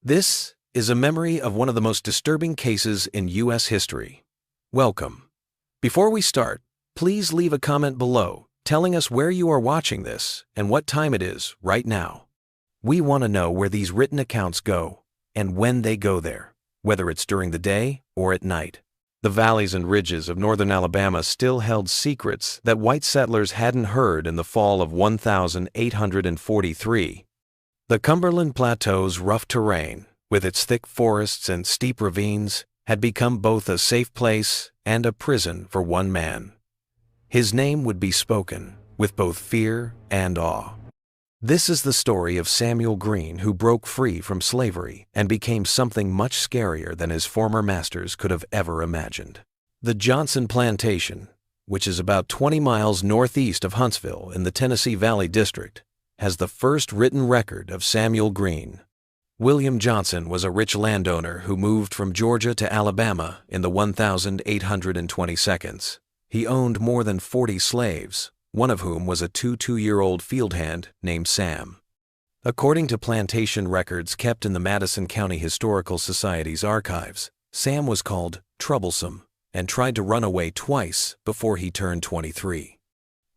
This is a memory of one of the most disturbing cases in U.S. history. Welcome. Before we start, please leave a comment below telling us where you are watching this and what time it is right now. We want to know where these written accounts go and when they go there, whether it's during the day or at night. The valleys and ridges of northern Alabama still held secrets that white settlers hadn't heard in the fall of 1843. The Cumberland Plateau's rough terrain, with its thick forests and steep ravines, had become both a safe place and a prison for one man. His name would be spoken with both fear and awe. This is the story of Samuel Green, who broke free from slavery and became something much scarier than his former masters could have ever imagined. The Johnson Plantation, which is about 20 miles northeast of Huntsville in the Tennessee Valley District, has the first written record of Samuel Green. William Johnson was a rich landowner who moved from Georgia to Alabama in the 1822. He owned more than 40 slaves, one of whom was a two-year-old field hand named Sam. According to plantation records kept in the Madison County Historical Society's archives, Sam was called troublesome and tried to run away twice before he turned 23.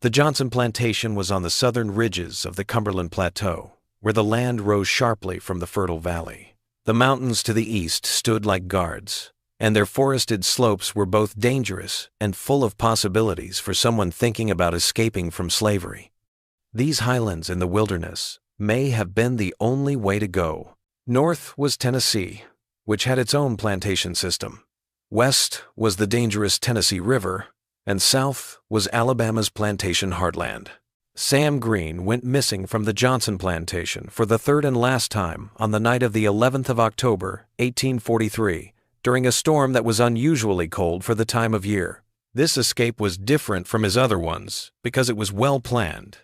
The Johnson Plantation was on the southern ridges of the Cumberland Plateau, where the land rose sharply from the fertile valley. The mountains to the east stood like guards, and their forested slopes were both dangerous and full of possibilities for someone thinking about escaping from slavery. These highlands in the wilderness may have been the only way to go. North was Tennessee, which had its own plantation system. West was the dangerous Tennessee River, and south was Alabama's plantation heartland. Sam Green went missing from the Johnson Plantation for the third and last time on the night of the 11th of October, 1843, during a storm that was unusually cold for the time of year. This escape was different from his other ones because it was well planned.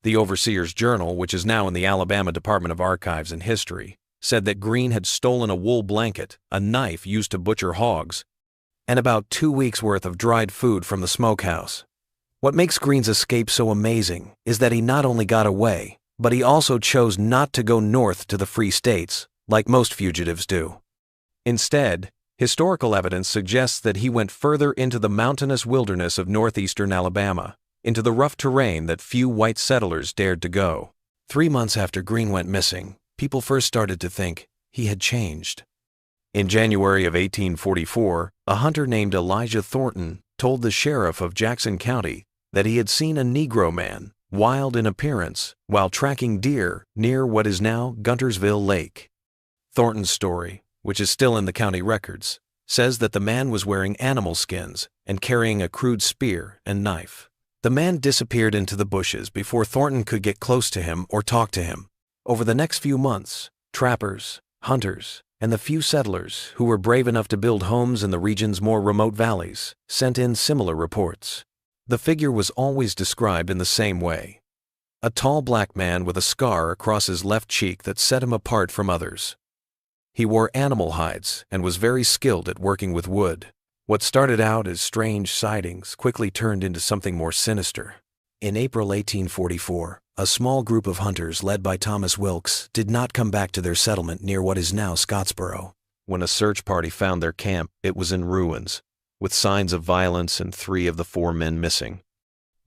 The Overseer's Journal, which is now in the Alabama Department of Archives and History, said that Green had stolen a wool blanket, a knife used to butcher hogs, and about 2 weeks' worth of dried food from the smokehouse. What makes Green's escape so amazing is that he not only got away, but he also chose not to go north to the Free States, like most fugitives do. Instead, historical evidence suggests that he went further into the mountainous wilderness of northeastern Alabama, into the rough terrain that few white settlers dared to go. 3 months after Green went missing, people first started to think he had changed. In January of 1844, a hunter named Elijah Thornton told the sheriff of Jackson County that he had seen a Negro man, wild in appearance, while tracking deer near what is now Guntersville Lake. Thornton's story, which is still in the county records, says that the man was wearing animal skins and carrying a crude spear and knife. The man disappeared into the bushes before Thornton could get close to him or talk to him. Over the next few months, trappers, hunters, and the few settlers who were brave enough to build homes in the region's more remote valleys sent in similar reports. The figure was always described in the same way: a tall black man with a scar across his left cheek that set him apart from others. He wore animal hides and was very skilled at working with wood. What started out as strange sightings quickly turned into something more sinister. In April 1844, a small group of hunters led by Thomas Wilkes did not come back to their settlement near what is now Scottsboro. When a search party found their camp, it was in ruins, with signs of violence and 3 of the 4 men missing.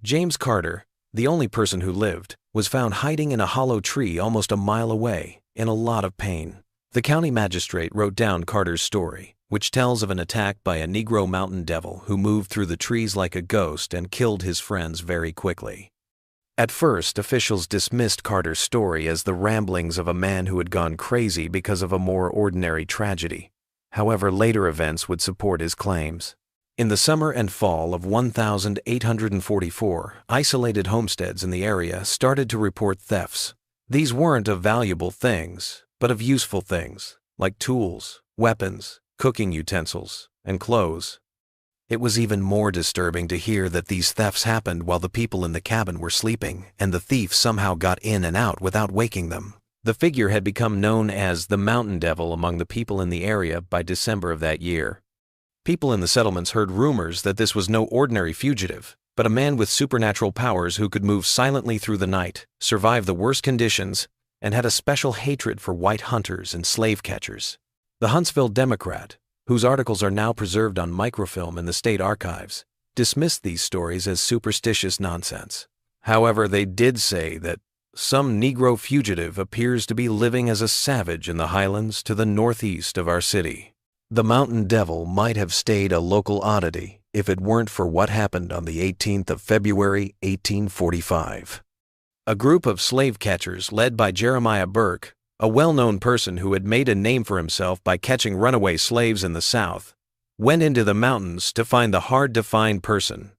James Carter, the only person who lived, was found hiding in a hollow tree almost a mile away, in a lot of pain. The county magistrate wrote down Carter's story, which tells of an attack by a Negro mountain devil who moved through the trees like a ghost and killed his friends very quickly. At first, officials dismissed Carter's story as the ramblings of a man who had gone crazy because of a more ordinary tragedy. However, later events would support his claims. In the summer and fall of 1844, isolated homesteads in the area started to report thefts. These weren't of valuable things, but of useful things, like tools, weapons, cooking utensils, and clothes. It was even more disturbing to hear that these thefts happened while the people in the cabin were sleeping, and the thief somehow got in and out without waking them. The figure had become known as the Mountain Devil among the people in the area by December of that year. People in the settlements heard rumors that this was no ordinary fugitive, but a man with supernatural powers who could move silently through the night, survive the worst conditions, and had a special hatred for white hunters and slave catchers. The Huntsville Democrat, whose articles are now preserved on microfilm in the state archives, dismissed these stories as superstitious nonsense. However, they did say that some Negro fugitive appears to be living as a savage in the highlands to the northeast of our city. The Mountain Devil might have stayed a local oddity if it weren't for what happened on the 18th of February, 1845. A group of slave catchers led by Jeremiah Burke, a well-known person who had made a name for himself by catching runaway slaves in the South, went into the mountains to find the hard-to-find person.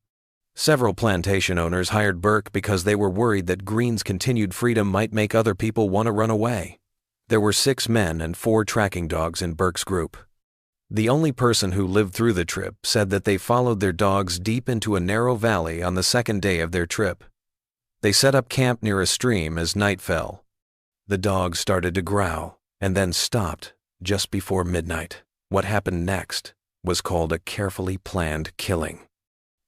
Several plantation owners hired Burke because they were worried that Green's continued freedom might make other people want to run away. There were 6 men and 4 tracking dogs in Burke's group. The only person who lived through the trip said that they followed their dogs deep into a narrow valley on the second day of their trip. They set up camp near a stream as night fell. The dogs started to growl and then stopped just before midnight. What happened next was called a carefully planned killing.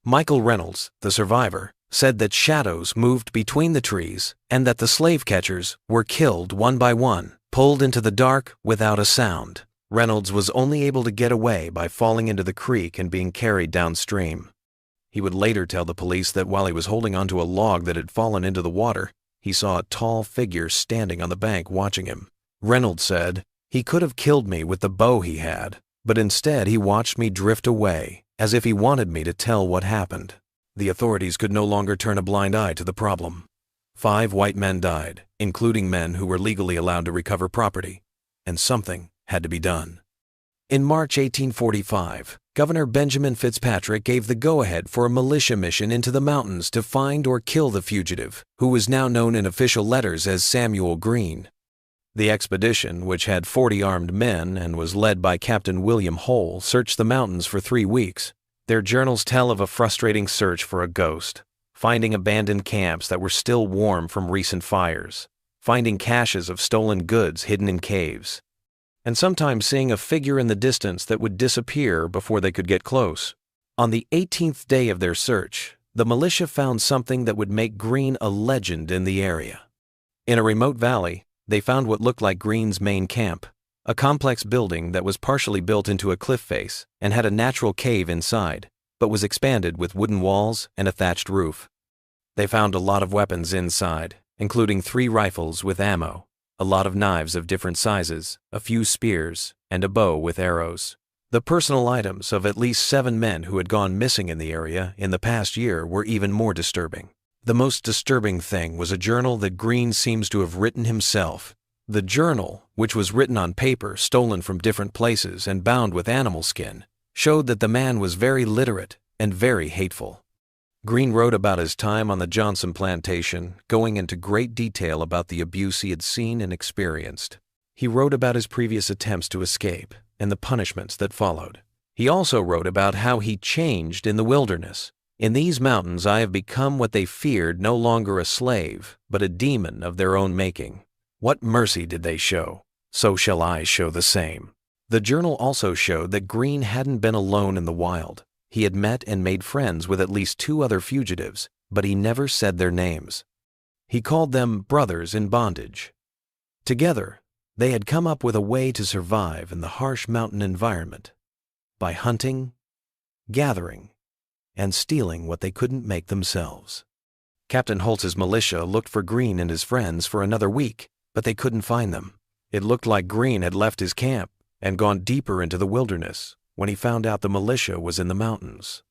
Michael Reynolds, the survivor, said that shadows moved between the trees and that the slave catchers were killed one by one, pulled into the dark without a sound. Reynolds was only able to get away by falling into the creek and being carried downstream. He would later tell the police that while he was holding onto a log that had fallen into the water, he saw a tall figure standing on the bank watching him. Reynolds said, "He could have killed me with the bow he had, but instead he watched me drift away, as if he wanted me to tell what happened." The authorities could no longer turn a blind eye to the problem. 5 white men died, including men who were legally allowed to recover property, and something had to be done. In March 1845, Governor Benjamin Fitzpatrick gave the go-ahead for a militia mission into the mountains to find or kill the fugitive, who was now known in official letters as Samuel Green. The expedition, which had 40 armed men and was led by Captain William Hole, searched the mountains for 3 weeks. Their journals tell of a frustrating search for a ghost, finding abandoned camps that were still warm from recent fires, finding caches of stolen goods hidden in caves, and sometimes seeing a figure in the distance that would disappear before they could get close. On the 18th day of their search, the militia found something that would make Green a legend in the area. In a remote valley, they found what looked like Green's main camp, a complex building that was partially built into a cliff face and had a natural cave inside, but was expanded with wooden walls and a thatched roof. They found a lot of weapons inside, including 3 rifles with ammo, a lot of knives of different sizes, a few spears, and a bow with arrows. The personal items of at least 7 men who had gone missing in the area in the past year were even more disturbing. The most disturbing thing was a journal that Green seems to have written himself. The journal, which was written on paper stolen from different places and bound with animal skin, showed that the man was very literate and very hateful. Green wrote about his time on the Johnson plantation, going into great detail about the abuse he had seen and experienced. He wrote about his previous attempts to escape and the punishments that followed. He also wrote about how he changed in the wilderness. "In these mountains I have become what they feared, no longer a slave, but a demon of their own making. What mercy did they show? So shall I show the same." The journal also showed that Green hadn't been alone in the wild. He had met and made friends with at least 2 other fugitives, but he never said their names. He called them brothers in bondage. Together, they had come up with a way to survive in the harsh mountain environment by hunting, gathering, and stealing what they couldn't make themselves. Captain Holtz's militia looked for Green and his friends for another week, but they couldn't find them. It looked like Green had left his camp and gone deeper into the wilderness when he found out the militia was in the mountains.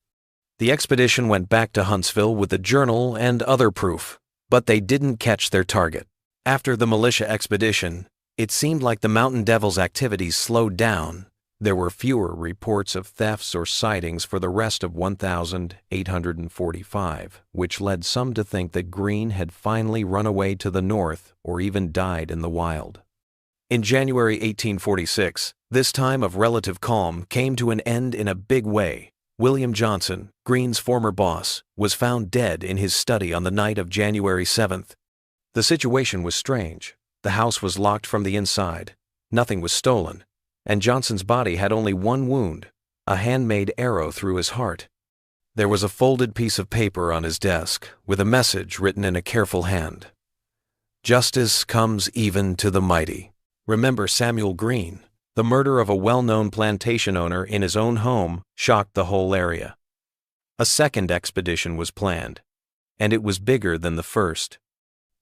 The expedition went back to Huntsville with the journal and other proof, but they didn't catch their target. After the militia expedition, it seemed like the Mountain Devil's activities slowed down. There were fewer reports of thefts or sightings for the rest of 1,845, which led some to think that Green had finally run away to the north or even died in the wild. In January 1846, this time of relative calm came to an end in a big way. William Johnson, Green's former boss, was found dead in his study on the night of January 7th. The situation was strange. The house was locked from the inside. Nothing was stolen, and Johnson's body had only one wound, a handmade arrow through his heart. There was a folded piece of paper on his desk with a message written in a careful hand. Justice comes even to the mighty. Remember Samuel Green? The murder of a well-known plantation owner in his own home shocked the whole area. A second expedition was planned, and it was bigger than the first.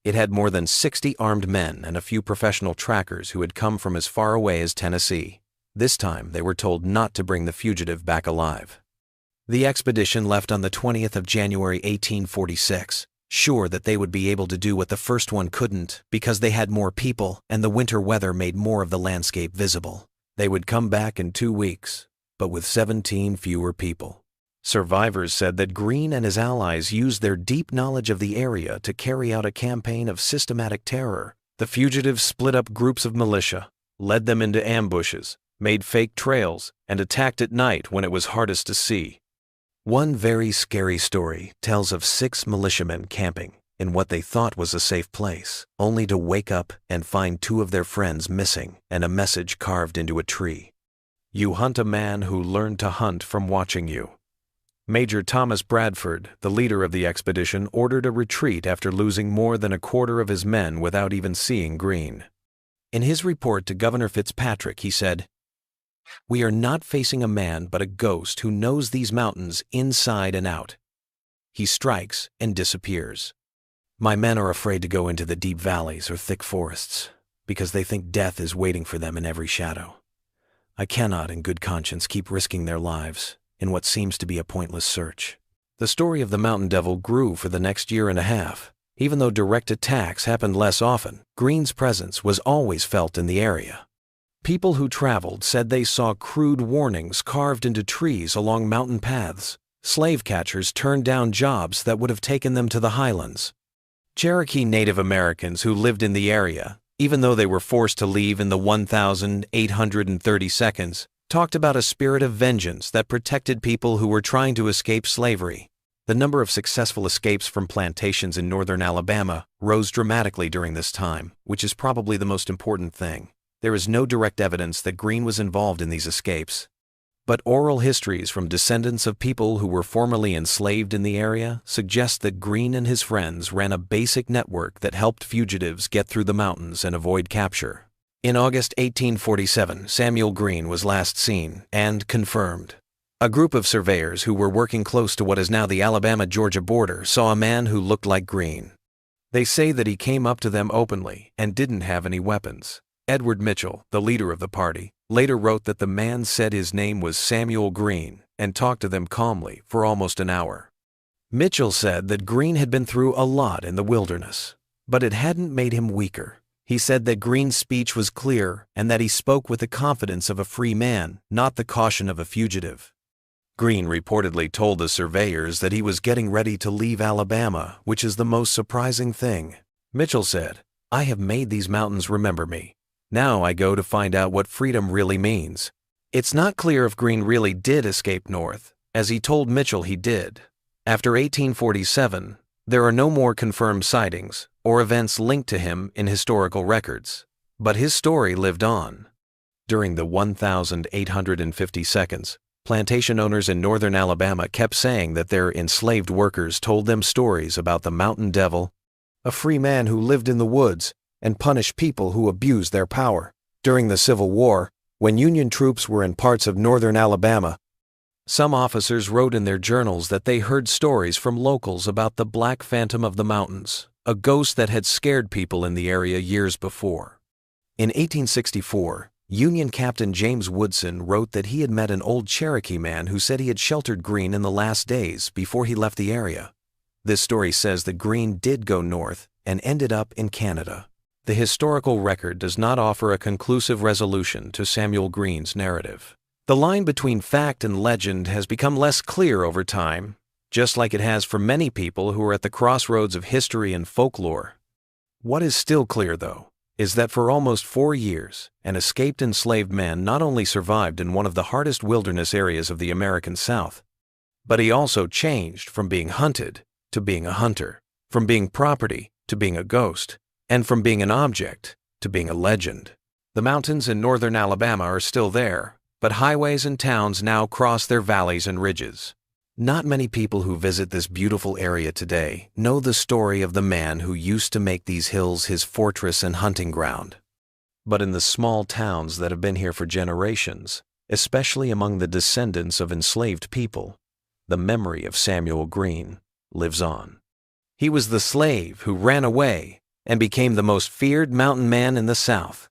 It had more than 60 armed men and a few professional trackers who had come from as far away as Tennessee. This time they were told not to bring the fugitive back alive. The expedition left on the 20th of January 1846, sure that they would be able to do what the first one couldn't because they had more people and the winter weather made more of the landscape visible. They would come back in 2 weeks, but with 17 fewer people. Survivors said that Green and his allies used their deep knowledge of the area to carry out a campaign of systematic terror. The fugitives split up groups of militia, led them into ambushes, made fake trails, and attacked at night when it was hardest to see. One very scary story tells of 6 militiamen camping in what they thought was a safe place, only to wake up and find 2 of their friends missing and a message carved into a tree. You hunt a man who learned to hunt from watching you. Major Thomas Bradford, the leader of the expedition, ordered a retreat after losing more than a quarter of his men without even seeing Green. In his report to Governor Fitzpatrick, he said, "We are not facing a man but a ghost who knows these mountains inside and out. He strikes and disappears. My men are afraid to go into the deep valleys or thick forests because they think death is waiting for them in every shadow. I cannot in good conscience keep risking their lives in what seems to be a pointless search." The story of the Mountain Devil grew for the next year and a half. Even though direct attacks happened less often, Green's presence was always felt in the area. People who traveled said they saw crude warnings carved into trees along mountain paths. Slave catchers turned down jobs that would have taken them to the highlands. Cherokee Native Americans who lived in the area, even though they were forced to leave in the 1,830 seconds, talked about a spirit of vengeance that protected people who were trying to escape slavery. The number of successful escapes from plantations in northern Alabama rose dramatically during this time, which is probably the most important thing. There is no direct evidence that Green was involved in these escapes, but oral histories from descendants of people who were formerly enslaved in the area suggest that Green and his friends ran a basic network that helped fugitives get through the mountains and avoid capture. In August 1847, Samuel Green was last seen and confirmed. A group of surveyors who were working close to what is now the Alabama-Georgia border saw a man who looked like Green. They say that he came up to them openly and didn't have any weapons. Edward Mitchell, the leader of the party, later wrote that the man said his name was Samuel Green and talked to them calmly for almost an hour. Mitchell said that Green had been through a lot in the wilderness, but it hadn't made him weaker. He said that Green's speech was clear and that he spoke with the confidence of a free man, not the caution of a fugitive. Green reportedly told the surveyors that he was getting ready to leave Alabama, which is the most surprising thing. Mitchell said, "I have made these mountains remember me. Now I go to find out what freedom really means." It's not clear if Green really did escape north, as he told Mitchell he did. After 1847, there are no more confirmed sightings or events linked to him in historical records, but his story lived on. During the 1,850 seconds, plantation owners in northern Alabama kept saying that their enslaved workers told them stories about the Mountain Devil, a free man who lived in the woods and punished people who abused their power. During the Civil War, when Union troops were in parts of northern Alabama, some officers wrote in their journals that they heard stories from locals about the Black Phantom of the Mountains, a ghost that had scared people in the area years before. In 1864, Union Captain James Woodson wrote that he had met an old Cherokee man who said he had sheltered Green in the last days before he left the area. This story says that Green did go north and ended up in Canada. The historical record does not offer a conclusive resolution to Samuel Green's narrative. The line between fact and legend has become less clear over time, just like it has for many people who are at the crossroads of history and folklore. What is still clear, though, is that for almost 4 years, an escaped enslaved man not only survived in one of the hardest wilderness areas of the American South, but he also changed from being hunted to being a hunter, from being property to being a ghost, and from being an object to being a legend. The mountains in northern Alabama are still there, but highways and towns now cross their valleys and ridges. Not many people who visit this beautiful area today know the story of the man who used to make these hills his fortress and hunting ground. But in the small towns that have been here for generations, especially among the descendants of enslaved people, the memory of Samuel Green lives on. He was the slave who ran away and became the most feared mountain man in the South.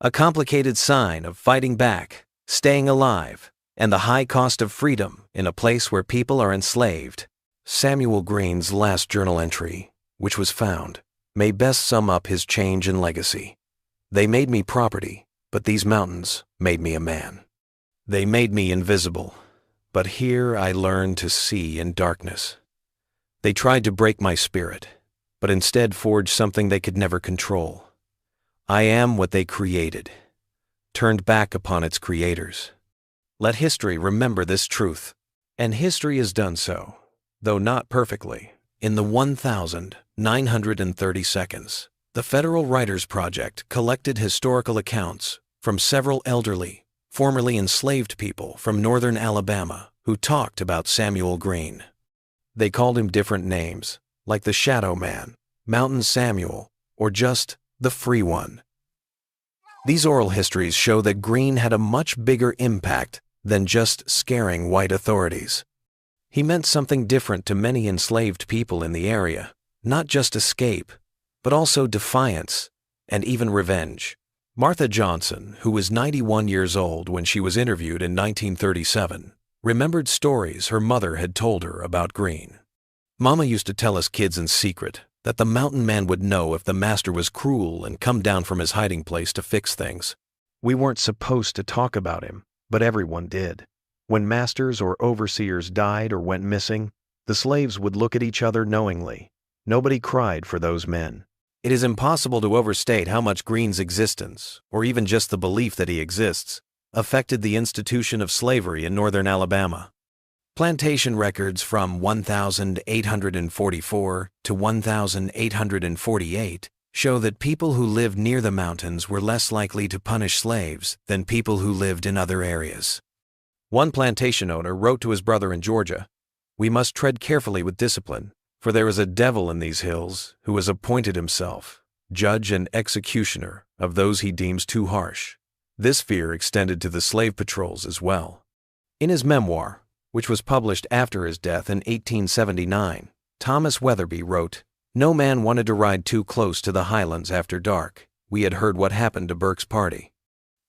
A complicated sign of fighting back, staying alive, and the high cost of freedom in a place where people are enslaved. Samuel Green's last journal entry, which was found, may best sum up his change and legacy. They made me property, but these mountains made me a man. They made me invisible, but here I learned to see in darkness. They tried to break my spirit, but instead forged something they could never control. I am what they created, turned back upon its creators. Let history remember this truth, and history has done so, though not perfectly. In the 1,930 seconds, the Federal Writers Project collected historical accounts from several elderly, formerly enslaved people from northern Alabama who talked about Samuel Green. They called him different names, like the Shadow Man, Mountain Samuel, or just the Free One. These oral histories show that Green had a much bigger impact than just scaring white authorities. He meant something different to many enslaved people in the area, not just escape, but also defiance and even revenge. Martha Johnson, who was 91 years old when she was interviewed in 1937, remembered stories her mother had told her about Green. Mama used to tell us kids in secret that the mountain man would know if the master was cruel and come down from his hiding place to fix things. We weren't supposed to talk about him, but everyone did. When masters or overseers died or went missing, the slaves would look at each other knowingly. Nobody cried for those men. It is impossible to overstate how much Green's existence, or even just the belief that he exists, affected the institution of slavery in northern Alabama. Plantation records from 1,844 to 1,848 show that people who lived near the mountains were less likely to punish slaves than people who lived in other areas. One plantation owner wrote to his brother in Georgia, "We must tread carefully with discipline, for there is a devil in these hills who has appointed himself judge and executioner of those he deems too harsh." This fear extended to the slave patrols as well. In his memoir, which was published after his death in 1879, Thomas Weatherby wrote, "No man wanted to ride too close to the highlands after dark. We had heard what happened to Burke's party.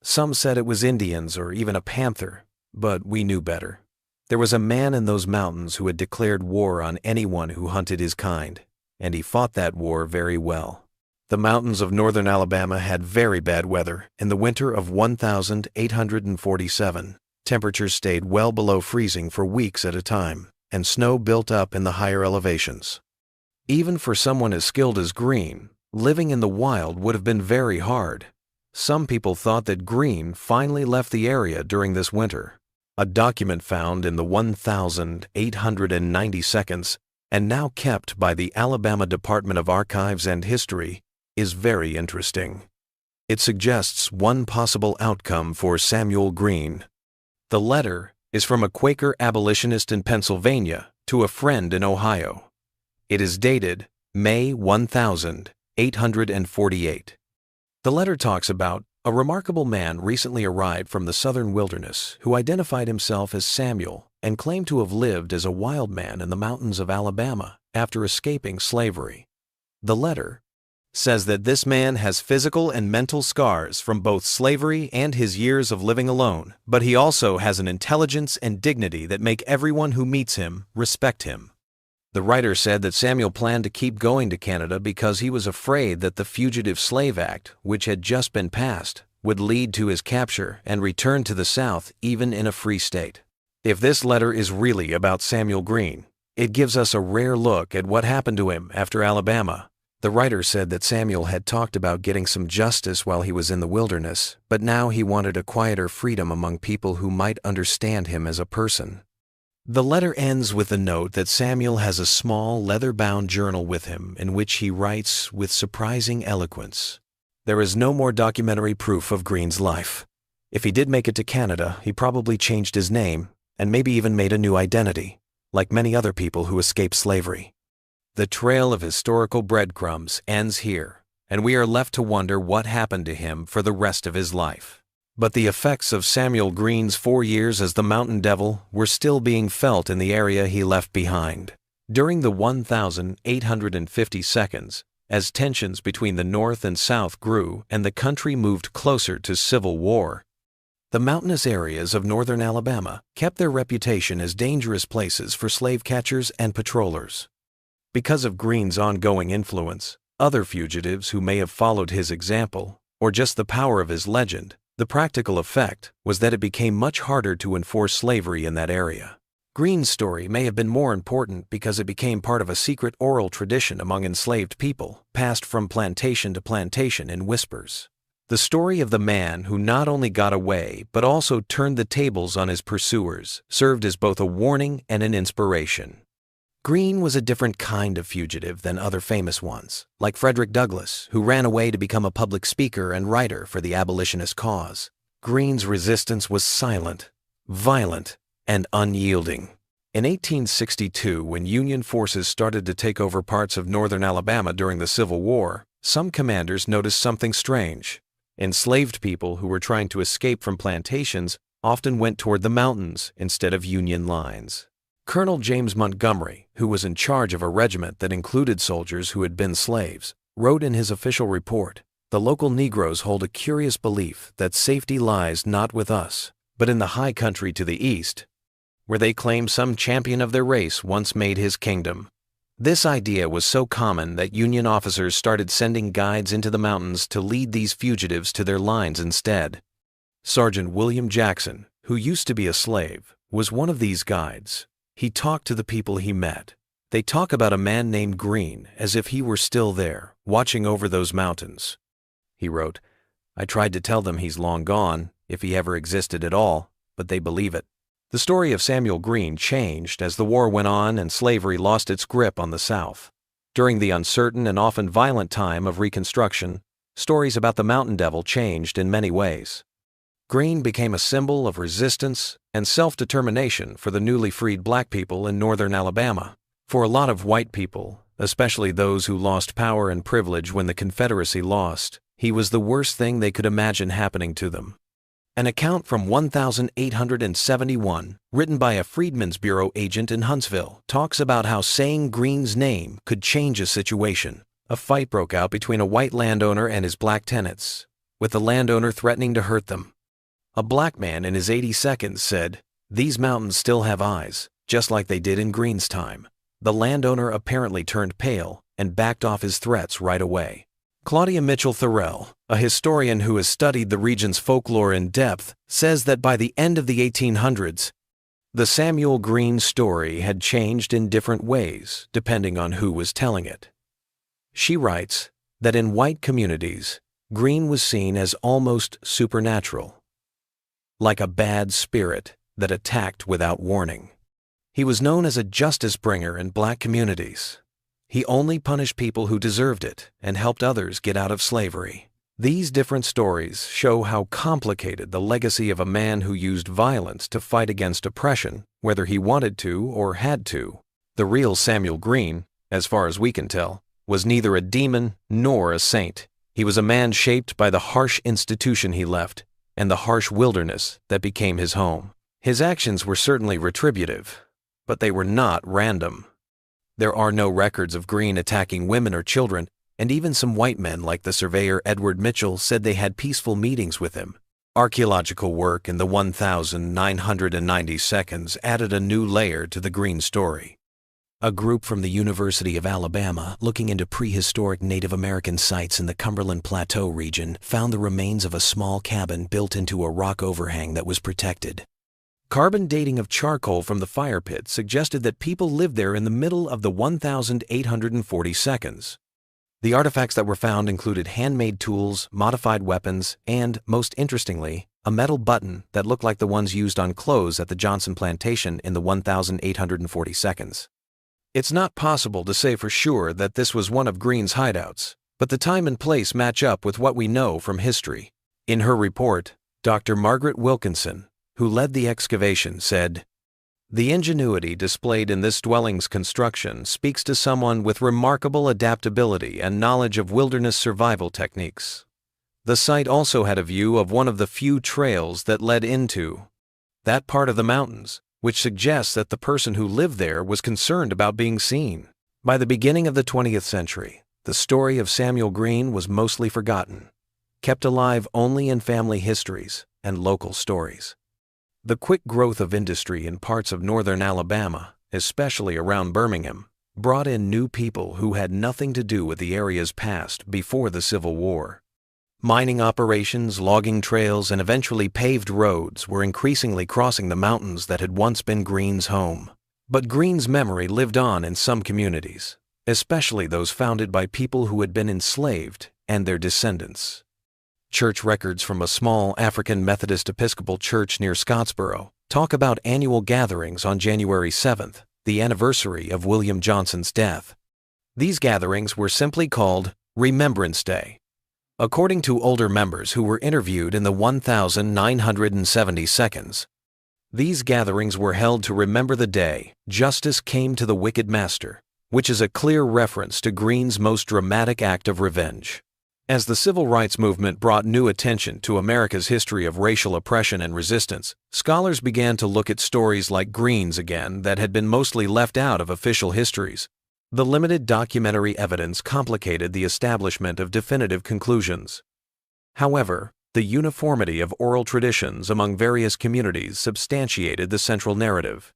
Some said it was Indians or even a panther, but we knew better. There was a man in those mountains who had declared war on anyone who hunted his kind, and he fought that war very well." The mountains of northern Alabama had very bad weather in the winter of 1,847. Temperatures stayed well below freezing for weeks at a time, and snow built up in the higher elevations. Even for someone as skilled as Green, living in the wild would have been very hard. Some people thought that Green finally left the area during this winter. A document found in the 1,890 seconds and now kept by the Alabama Department of Archives and History is very interesting. It suggests one possible outcome for Samuel Green. The letter is from a Quaker abolitionist in Pennsylvania to a friend in Ohio. It is dated May 1,848. The letter talks about a remarkable man recently arrived from the southern wilderness who identified himself as Samuel and claimed to have lived as a wild man in the mountains of Alabama after escaping slavery. The letter says that this man has physical and mental scars from both slavery and his years of living alone, but he also has an intelligence and dignity that make everyone who meets him respect him. The writer said that Samuel planned to keep going to Canada because he was afraid that the Fugitive Slave Act, which had just been passed, would lead to his capture and return to the South even in a free state. If this letter is really about Samuel Green, it gives us a rare look at what happened to him after Alabama. The writer said that Samuel had talked about getting some justice while he was in the wilderness, but now he wanted a quieter freedom among people who might understand him as a person. The letter ends with a note that Samuel has a small leather-bound journal with him in which he writes with surprising eloquence. There is no more documentary proof of Green's life. If he did make it to Canada, he probably changed his name and maybe even made a new identity. like many other people who escaped slavery. The trail of historical breadcrumbs ends here, and we are left to wonder what happened to him for the rest of his life. But the effects of Samuel Green's 4 years as the Mountain Devil were still being felt in the area he left behind. During the 1,850 seconds, as tensions between the North and South grew and the country moved closer to civil war, the mountainous areas of northern Alabama kept their reputation as dangerous places for slave catchers and patrollers. Because of Green's ongoing influence, other fugitives who may have followed his example, or just the power of his legend, the practical effect was that it became much harder to enforce slavery in that area. Green's story may have been more important because it became part of a secret oral tradition among enslaved people, passed from plantation to plantation in whispers. The story of the man who not only got away but also turned the tables on his pursuers served as both a warning and an inspiration. Green was a different kind of fugitive than other famous ones, like Frederick Douglass, who ran away to become a public speaker and writer for the abolitionist cause. Green's resistance was silent, violent, and unyielding. In 1862, when Union forces started to take over parts of northern Alabama during the Civil War, some commanders noticed something strange. Enslaved people who were trying to escape from plantations often went toward the mountains instead of Union lines. Colonel James Montgomery, who was in charge of a regiment that included soldiers who had been slaves, wrote in his official report, "The local Negroes hold a curious belief that safety lies not with us, but in the high country to the east, where they claim some champion of their race once made his kingdom." This idea was so common that Union officers started sending guides into the mountains to lead these fugitives to their lines instead. Sergeant William Jackson, who used to be a slave, was one of these guides. He talked to the people he met. They talk about a man named Green as if he were still there, watching over those mountains. He wrote, "I tried to tell them he's long gone, if he ever existed at all, but they believe it." The story of Samuel Green changed as the war went on and slavery lost its grip on the South. During the uncertain and often violent time of Reconstruction, stories about the Mountain Devil changed in many ways. Green became a symbol of resistance and self-determination for the newly freed black people in northern Alabama. For a lot of white people, especially those who lost power and privilege when the Confederacy lost, he was the worst thing they could imagine happening to them. An account from 1871, written by a Freedmen's Bureau agent in Huntsville, talks about how saying Green's name could change a situation. A fight broke out between a white landowner and his black tenants, with the landowner threatening to hurt them. A black man in his 82nd said, "These mountains still have eyes, just like they did in Green's time." The landowner apparently turned pale and backed off his threats right away. Claudia Mitchell Thorell, a historian who has studied the region's folklore in depth, says that by the end of the 1800s, the Samuel Green story had changed in different ways depending on who was telling it. She writes that in white communities, Green was seen as almost supernatural, like a bad spirit that attacked without warning. He was known as a justice bringer in black communities. He only punished people who deserved it and helped others get out of slavery. These different stories show how complicated the legacy of a man who used violence to fight against oppression, whether he wanted to or had to. The real Samuel Green, as far as we can tell, was neither a demon nor a saint. He was a man shaped by the harsh institution he left and the harsh wilderness that became his home. His actions were certainly retributive, but they were not random. There are no records of Green attacking women or children, and even some white men like the surveyor Edward Mitchell said they had peaceful meetings with him. Archaeological work in the 1,990 seconds added a new layer to the Green story. A group from the University of Alabama looking into prehistoric Native American sites in the Cumberland Plateau region found the remains of a small cabin built into a rock overhang that was protected. Carbon dating of charcoal from the fire pit suggested that people lived there in the middle of the 1,840 seconds. The artifacts that were found included handmade tools, modified weapons, and, most interestingly, a metal button that looked like the ones used on clothes at the Johnson plantation in the 1,840 seconds. It's not possible to say for sure that this was one of Green's hideouts, but the time and place match up with what we know from history. In her report, Dr. Margaret Wilkinson, who led the excavation, said, The ingenuity displayed in this dwelling's construction speaks to someone with remarkable adaptability and knowledge of wilderness survival techniques. The site also had a view of one of the few trails that led into that part of the mountains, which suggests that the person who lived there was concerned about being seen. By the beginning of the 20th century, the story of Samuel Green was mostly forgotten, kept alive only in family histories and local stories. The quick growth of industry in parts of northern Alabama, especially around Birmingham, brought in new people who had nothing to do with the area's past before the Civil War. Mining operations, logging trails, and eventually paved roads were increasingly crossing the mountains that had once been Green's home. But Green's memory lived on in some communities, especially those founded by people who had been enslaved and their descendants. Church records from a small African Methodist Episcopal church near Scottsboro talk about annual gatherings on January 7th, the anniversary of William Johnson's death. These gatherings were simply called Remembrance Day. According to older members who were interviewed in the 1,970 seconds, these gatherings were held to remember the day justice came to the wicked master, which is a clear reference to Green's most dramatic act of revenge. As the civil rights movement brought new attention to America's history of racial oppression and resistance, scholars began to look at stories like Green's again that had been mostly left out of official histories. The limited documentary evidence complicated the establishment of definitive conclusions. However, the uniformity of oral traditions among various communities substantiated the central narrative.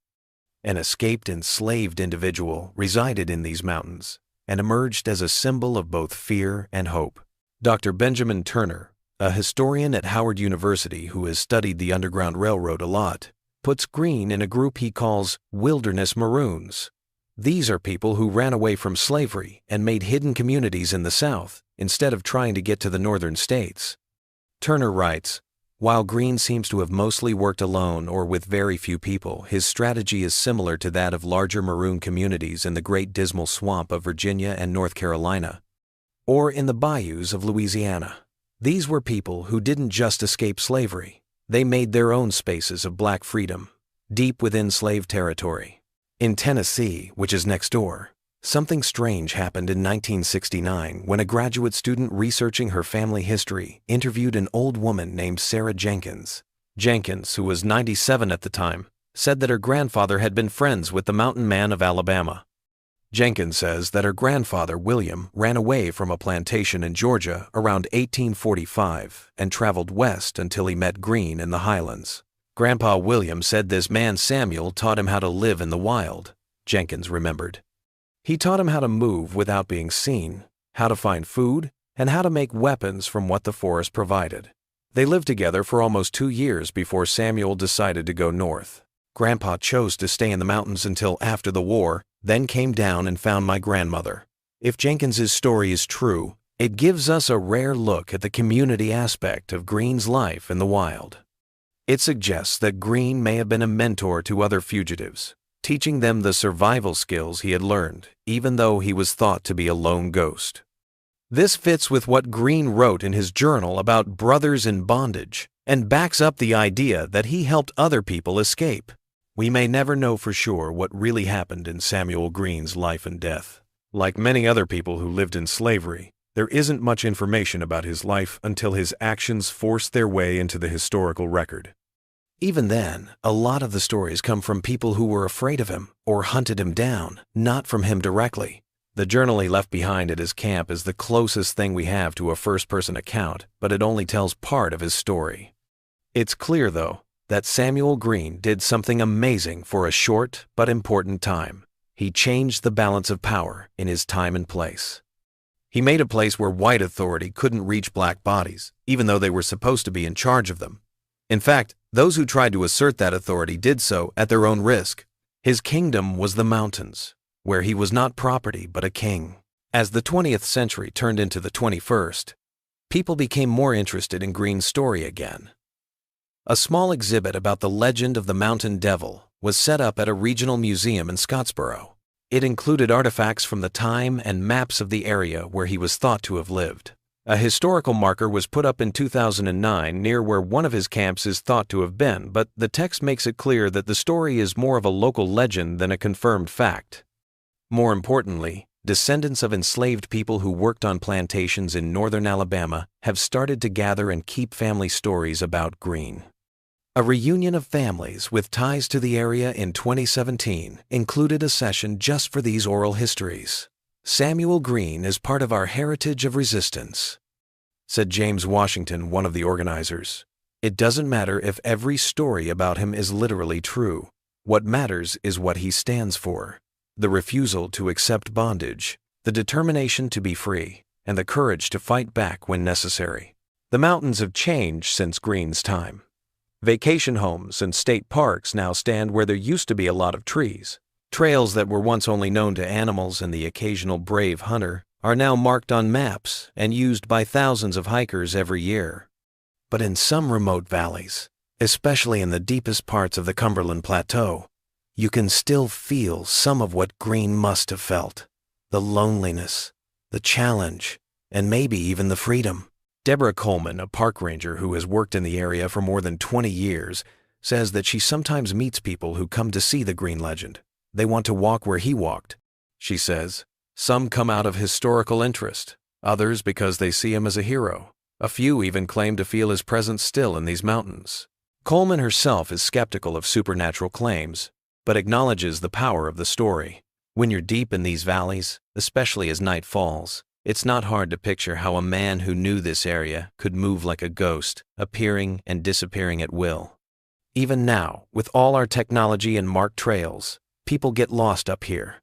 An escaped enslaved individual resided in these mountains and emerged as a symbol of both fear and hope. Dr. Benjamin Turner, a historian at Howard University who has studied the Underground Railroad a lot, puts Green in a group he calls Wilderness Maroons. These are people who ran away from slavery and made hidden communities in the South instead of trying to get to the northern states. Turner writes, "While Green seems to have mostly worked alone or with very few people, his strategy is similar to that of larger maroon communities in the Great Dismal Swamp of Virginia and North Carolina, or in the bayous of Louisiana. These were people who didn't just escape slavery, they made their own spaces of black freedom, deep within slave territory. In Tennessee, which is next door, something strange happened in 1969 when a graduate student researching her family history interviewed an old woman named Sarah Jenkins. Jenkins, who was 97 at the time, said that her grandfather had been friends with the mountain man of Alabama. Jenkins says that her grandfather, William, ran away from a plantation in Georgia around 1845 and traveled west until he met Green in the highlands. Grandpa William said this man Samuel taught him how to live in the wild, Jenkins remembered. He taught him how to move without being seen, how to find food, and how to make weapons from what the forest provided. They lived together for almost 2 years before Samuel decided to go north. Grandpa chose to stay in the mountains until after the war, then came down and found my grandmother. If Jenkins's story is true, it gives us a rare look at the community aspect of Green's life in the wild. It suggests that Green may have been a mentor to other fugitives, teaching them the survival skills he had learned, even though he was thought to be a lone ghost. This fits with what Green wrote in his journal about brothers in bondage and backs up the idea that he helped other people escape. We may never know for sure what really happened in Samuel Green's life and death. Like many other people who lived in slavery, there isn't much information about his life until his actions force their way into the historical record. Even then, a lot of the stories come from people who were afraid of him or hunted him down, not from him directly. The journal he left behind at his camp is the closest thing we have to a first-person account, but it only tells part of his story. It's clear, though, that Samuel Green did something amazing for a short but important time. He changed the balance of power in his time and place. He made a place where white authority couldn't reach black bodies, even though they were supposed to be in charge of them. In fact, those who tried to assert that authority did so at their own risk. His kingdom was the mountains, where he was not property but a king. As the 20th century turned into the 21st, people became more interested in Green's story again. A small exhibit about the legend of the Mountain Devil was set up at a regional museum in Scottsboro. It included artifacts from the time and maps of the area where he was thought to have lived. A historical marker was put up in 2009 near where one of his camps is thought to have been, but the text makes it clear that the story is more of a local legend than a confirmed fact. More importantly, descendants of enslaved people who worked on plantations in northern Alabama have started to gather and keep family stories about Greene. A reunion of families with ties to the area in 2017 included a session just for these oral histories. Samuel Greene is part of our heritage of resistance, said James Washington, one of the organizers. It doesn't matter if every story about him is literally true. What matters is what he stands for. The refusal to accept bondage, the determination to be free, and the courage to fight back when necessary. The mountains have changed since Greene's time. Vacation homes and state parks now stand where there used to be a lot of trees. Trails that were once only known to animals and the occasional brave hunter are now marked on maps and used by thousands of hikers every year. But in some remote valleys, especially in the deepest parts of the Cumberland Plateau, you can still feel some of what Greene must have felt: the loneliness, the challenge, and maybe even the freedom. Deborah Coleman, a park ranger who has worked in the area for more than 20 years, says that she sometimes meets people who come to see the Greene legend. They want to walk where he walked, she says. Some come out of historical interest, others because they see him as a hero. A few even claim to feel his presence still in these mountains. Coleman herself is skeptical of supernatural claims, but acknowledges the power of the story. When you're deep in these valleys, especially as night falls, it's not hard to picture how a man who knew this area could move like a ghost, appearing and disappearing at will. Even now, with all our technology and marked trails, people get lost up here.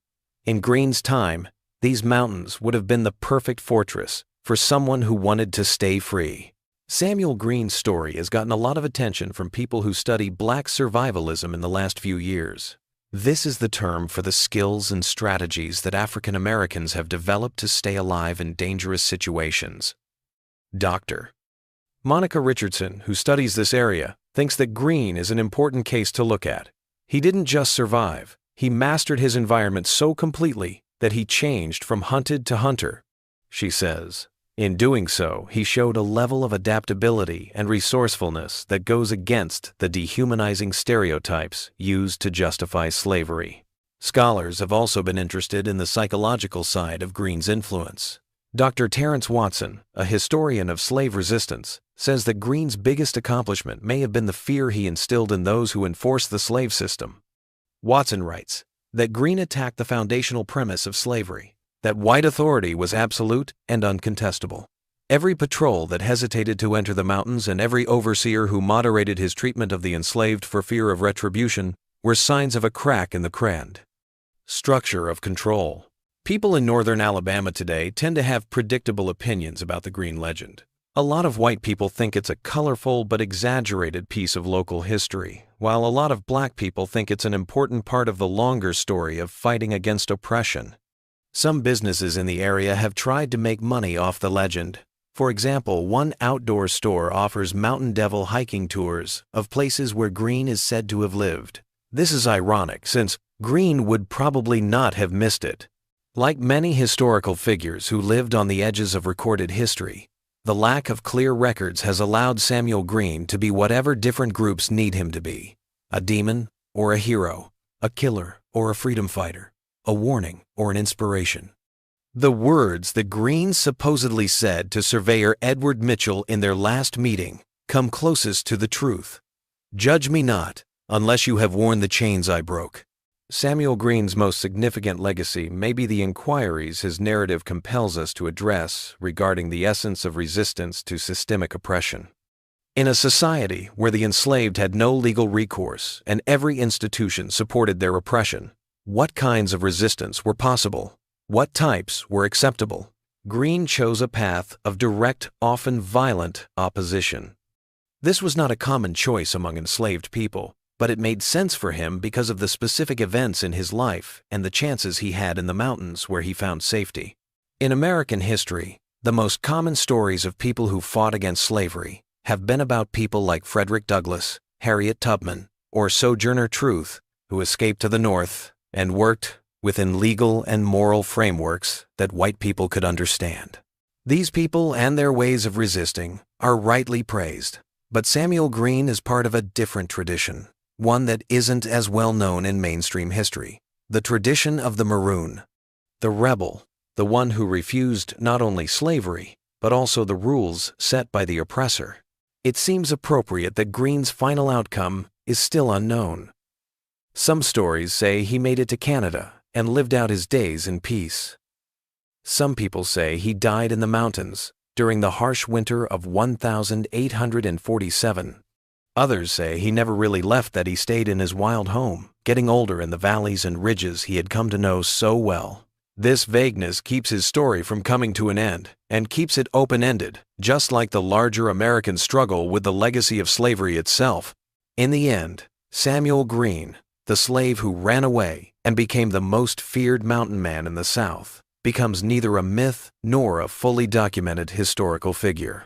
In Greene's time, these mountains would have been the perfect fortress for someone who wanted to stay free. Samuel Greene's story has gotten a lot of attention from people who study Black survivalism in the last few years. This is the term for the skills and strategies that African Americans have developed to stay alive in dangerous situations. Dr. Monica Richardson, who studies this area, thinks that Greene is an important case to look at. He didn't just survive. He mastered his environment so completely that he changed from hunted to hunter, she says. In doing so, he showed a level of adaptability and resourcefulness that goes against the dehumanizing stereotypes used to justify slavery. Scholars have also been interested in the psychological side of Greene's influence. Dr. Terrence Watson, a historian of slave resistance, says that Greene's biggest accomplishment may have been the fear he instilled in those who enforced the slave system. Watson writes that Greene attacked the foundational premise of slavery, that white authority was absolute and uncontestable. Every patrol that hesitated to enter the mountains and every overseer who moderated his treatment of the enslaved for fear of retribution were signs of a crack in the grand structure of control. People in northern Alabama today tend to have predictable opinions about the Greene legend. A lot of white people think it's a colorful but exaggerated piece of local history, while a lot of black people think it's an important part of the longer story of fighting against oppression. Some businesses in the area have tried to make money off the legend. For example, one outdoor store offers Mountain Devil hiking tours of places where Greene is said to have lived. This is ironic, since Greene would probably not have missed it. Like many historical figures who lived on the edges of recorded history, the lack of clear records has allowed Samuel Greene to be whatever different groups need him to be: a demon or a hero, a killer or a freedom fighter, a warning or an inspiration. The words that Greene supposedly said to Surveyor Edward Mitchell in their last meeting come closest to the truth. "Judge me not, unless you have worn the chains I broke." Samuel Greene's most significant legacy may be the inquiries his narrative compels us to address regarding the essence of resistance to systemic oppression. In a society where the enslaved had no legal recourse and every institution supported their oppression, what kinds of resistance were possible? What types were acceptable? Greene chose a path of direct, often violent, opposition. This was not a common choice among enslaved people, but it made sense for him because of the specific events in his life and the chances he had in the mountains where he found safety. In American history, the most common stories of people who fought against slavery have been about people like Frederick Douglass, Harriet Tubman, or Sojourner Truth, who escaped to the North and worked within legal and moral frameworks that white people could understand. These people and their ways of resisting are rightly praised. But Samuel Green is part of a different tradition, one that isn't as well known in mainstream history. The tradition of the Maroon. The rebel, the one who refused not only slavery, but also the rules set by the oppressor. It seems appropriate that Green's final outcome is still unknown. Some stories say he made it to Canada and lived out his days in peace. Some people say he died in the mountains during the harsh winter of 1847. Others say he never really left, that he stayed in his wild home, getting older in the valleys and ridges he had come to know so well. This vagueness keeps his story from coming to an end and keeps it open-ended, just like the larger American struggle with the legacy of slavery itself. In the end, Samuel Green, the slave who ran away and became the most feared mountain man in the South, becomes neither a myth nor a fully documented historical figure.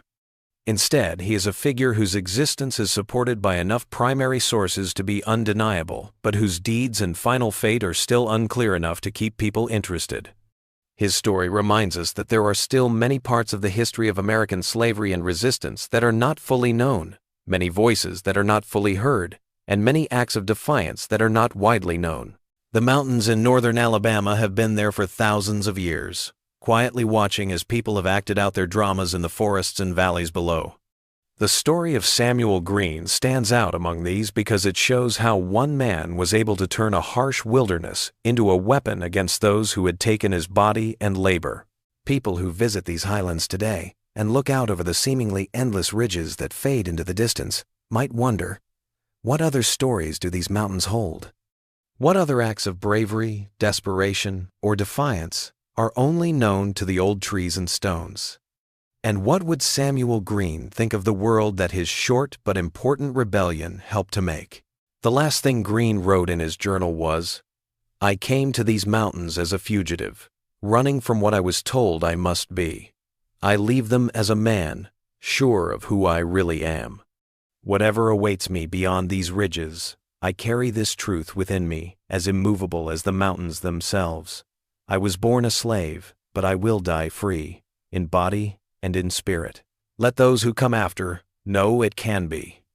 Instead, he is a figure whose existence is supported by enough primary sources to be undeniable, but whose deeds and final fate are still unclear enough to keep people interested. His story reminds us that there are still many parts of the history of American slavery and resistance that are not fully known, many voices that are not fully heard, and many acts of defiance that are not widely known. The mountains in northern Alabama have been there for thousands of years, quietly watching as people have acted out their dramas in the forests and valleys below. The story of Samuel Green stands out among these because it shows how one man was able to turn a harsh wilderness into a weapon against those who had taken his body and labor. People who visit these highlands today and look out over the seemingly endless ridges that fade into the distance might wonder, what other stories do these mountains hold? What other acts of bravery, desperation, or defiance are only known to the old trees and stones? And what would Samuel Green think of the world that his short but important rebellion helped to make? The last thing Green wrote in his journal was, "I came to these mountains as a fugitive, running from what I was told I must be. I leave them as a man, sure of who I really am. Whatever awaits me beyond these ridges, I carry this truth within me, as immovable as the mountains themselves. I was born a slave, but I will die free, in body and in spirit. Let those who come after know it can be."